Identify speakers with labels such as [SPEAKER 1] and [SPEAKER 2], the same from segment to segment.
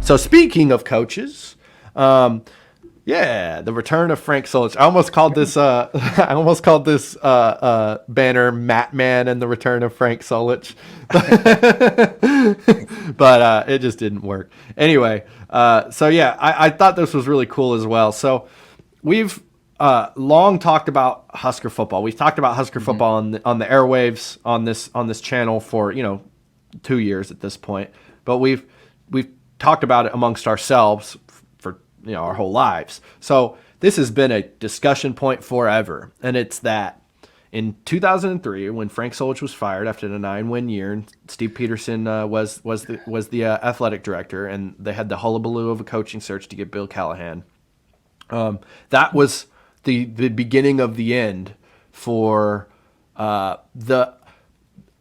[SPEAKER 1] So speaking of coaches, yeah, the return of Frank Solich. I almost called this banner Matt Man and the return of Frank Solich. But it just didn't work. Anyway, so yeah, I thought this was really cool as well. So we've long talked about Husker football. We've talked about Husker football on the airwaves on this channel for 2 years at this point. But we've talked about it amongst ourselves for our whole lives. So this has been a discussion point forever, and it's that in 2003 when Frank Solich was fired after the 9-win year, and Steve Peterson was the athletic director, and they had the hullabaloo of a coaching search to get Bill Callahan. That was the beginning of the end for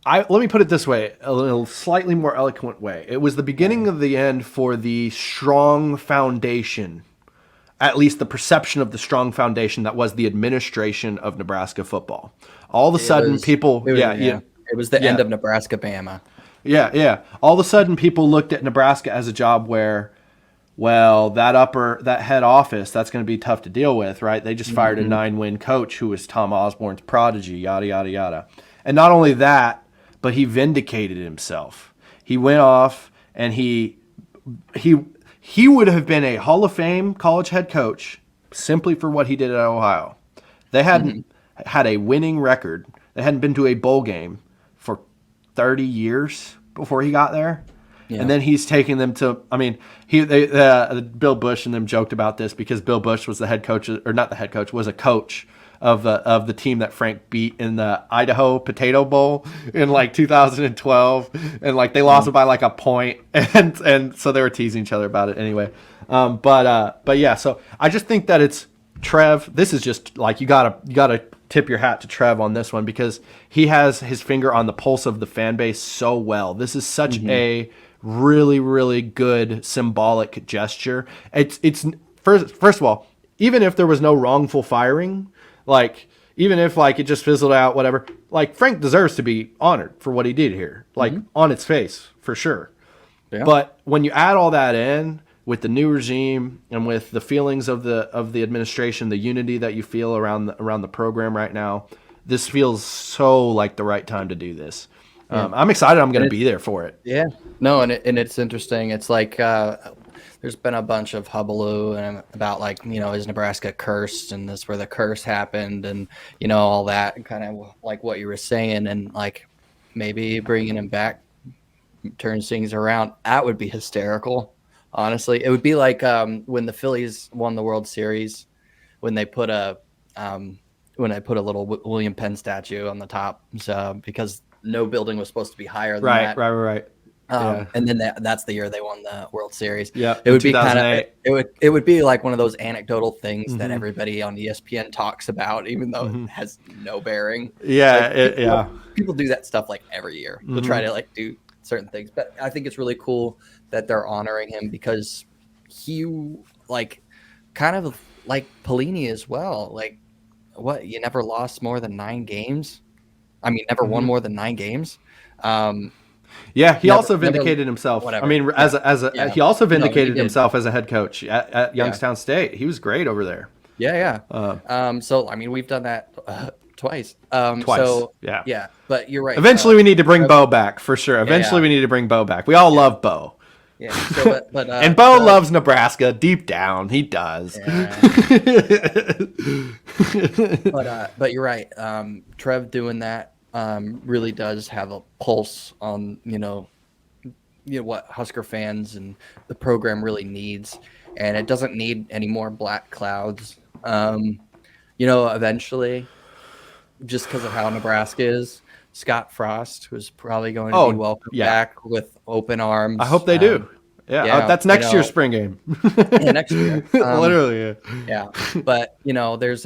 [SPEAKER 1] let me put it this way, a little slightly more eloquent way. It was the beginning of the end for the strong foundation, at least the perception of the strong foundation that was the administration of Nebraska football. All of a sudden, it
[SPEAKER 2] was the end of Nebraska-Bama.
[SPEAKER 1] Yeah. All of a sudden, people looked at Nebraska as a job where, well, that head office, that's going to be tough to deal with, right? They just fired a 9-win coach who was Tom Osborne's prodigy, yada, yada, yada. And not only that, but he vindicated himself. He went off and he would have been a Hall of Fame college head coach simply for what he did at Ohio. They hadn't had a winning record. They hadn't been to a bowl game for 30 years before he got there. Yeah. And then he's taking them to, Bill Bush and them joked about this because Bill Bush was the head coach, or not the head coach, was a coach of the team that Frank beat in the Idaho Potato Bowl in 2012, and they lost it by a point, and so they were teasing each other about it anyway. But yeah, so I just think that it's Trev. This is just you gotta tip your hat to Trev on this one because he has his finger on the pulse of the fan base so well. This is such a really, really good symbolic gesture. It's first of all, even if there was no wrongful firing. Even if it just fizzled out, whatever, Frank deserves to be honored for what he did here, on its face, for sure. Yeah. But when you add all that in with the new regime and with the feelings of the administration, the unity that you feel around the program right now, this feels so like the right time to do this. Yeah. I'm excited. I'm going to be there for it.
[SPEAKER 2] Yeah. No, and it's interesting. It's there's been a bunch of hullabaloo about is Nebraska cursed and this where the curse happened and all that and kind of like what you were saying and maybe bringing him back turns things around. That would be hysterical. Honestly, it would be when the Phillies won the World Series when they put a little William Penn statue on the top, so because no building was supposed to be higher than that.
[SPEAKER 1] Right.
[SPEAKER 2] And then that's the year they won the World Series.
[SPEAKER 1] Yeah,
[SPEAKER 2] it would be it would be like one of those anecdotal things that everybody on ESPN talks about, even though it has no bearing.
[SPEAKER 1] Yeah,
[SPEAKER 2] people do that stuff every year. They'll try to do certain things, but I think it's really cool that they're honoring him because he kind of like Pelini as well. You never lost more than 9 games. Never won more than 9 games.
[SPEAKER 1] Yeah, he also vindicated himself. Whatever. He also vindicated himself as a head coach at Youngstown State. He was great over there.
[SPEAKER 2] Yeah. So we've done that twice.
[SPEAKER 1] So,
[SPEAKER 2] yeah. But you're right.
[SPEAKER 1] Eventually, we need to bring Bo back for sure. Eventually, we need to bring Bo back. We all love Bo.
[SPEAKER 2] Yeah. So, but
[SPEAKER 1] and Bo loves Nebraska deep down. He does.
[SPEAKER 2] Yeah. But you're right. Trev doing that. Really does have a pulse on what Husker fans and the program really needs, and it doesn't need any more black clouds. Eventually, just because of how Nebraska is, Scott Frost was probably going to be welcomed back with open arms.
[SPEAKER 1] I hope they do. That's next year's spring game.
[SPEAKER 2] Next year,
[SPEAKER 1] literally.
[SPEAKER 2] Yeah, but there's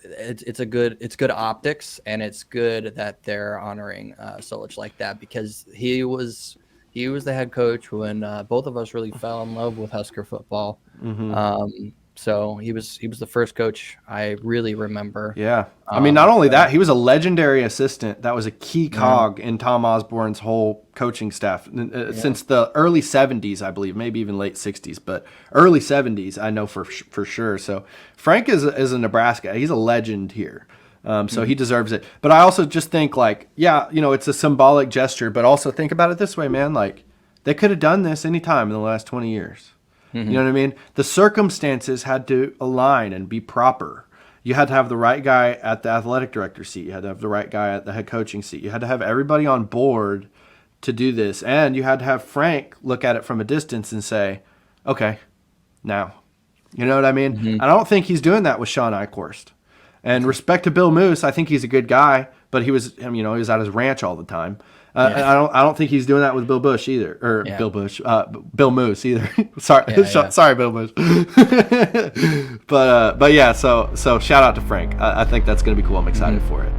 [SPEAKER 2] it's good optics, and it's good that they're honoring Solich like that because he was the head coach when both of us really fell in love with Husker football. So he was the first coach I really remember.
[SPEAKER 1] Yeah. I mean, not only that, he was a legendary assistant. That was a key cog in Tom Osborne's whole coaching staff since the early 70s, I believe, maybe even late 60s, but early 70s, I know for sure. So Frank is a Nebraska. He's a legend here. So he deserves it. But I also just think it's a symbolic gesture, but also think about it this way, man. Like, they could have done this anytime in the last 20 years. You know what I mean? The circumstances had to align and be proper. You had to have the right guy at the athletic director seat. You had to have the right guy at the head coaching seat. You had to have everybody on board to do this. And you had to have Frank look at it from a distance and say, okay, now. You know what I mean? And I don't think he's doing that with Sean Eichhorst. And respect to Bill Moose, I think he's a good guy, but he was at his ranch all the time. I don't think he's doing that with Bill Bush either, or Bill Moose either. Sorry, Bill Moose. but yeah, so shout out to Frank. I think that's going to be cool. I'm excited for it.